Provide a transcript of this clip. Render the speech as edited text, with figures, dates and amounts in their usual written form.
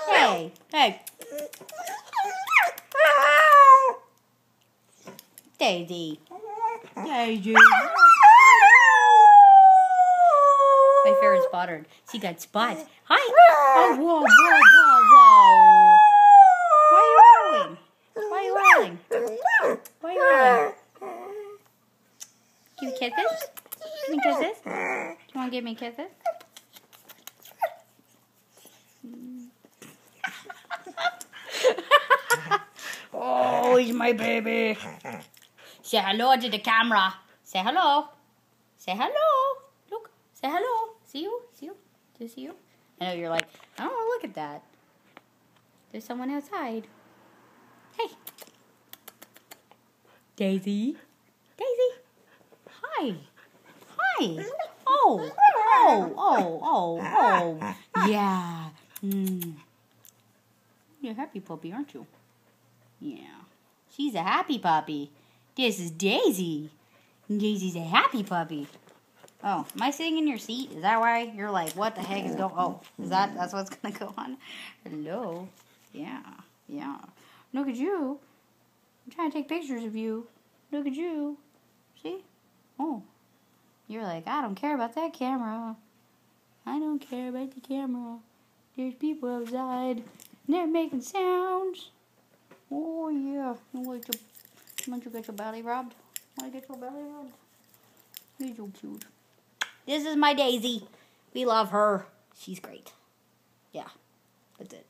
Hey, hey. Daisy. Daisy. My favorite spotted. She got spots. Hi. Oh, whoa, whoa, whoa, whoa. Why are you wailing? Why are you wailing? Give me kisses? Give me kisses? Do you want to give me kisses? Oh, he's my baby. Say hello to the camera. Say hello. Say hello. Look. Say hello. See you? See you? Do you see you? I know you're like, I don't want to look at that. There's someone outside. Hey. Daisy. Daisy. Hi. Hi. Oh. Oh. Oh. Oh. Oh. Yeah. You're a happy puppy, aren't you? Yeah. She's a happy puppy. This is Daisy. Daisy's a happy puppy. Oh, am I sitting in your seat? Is that why you're like, what the heck is going on? Oh, that's what's going to go on? Hello. Yeah. Yeah. Look at you. I'm trying to take pictures of you. Look at you. See? Oh. You're like, I don't care about that camera. I don't care about the camera. There's people outside. And they're making sounds. Oh, yeah. Want you get your belly rubbed? Want to get your belly rubbed? You're so cute. This is my Daisy. We love her. She's great. Yeah. That's it.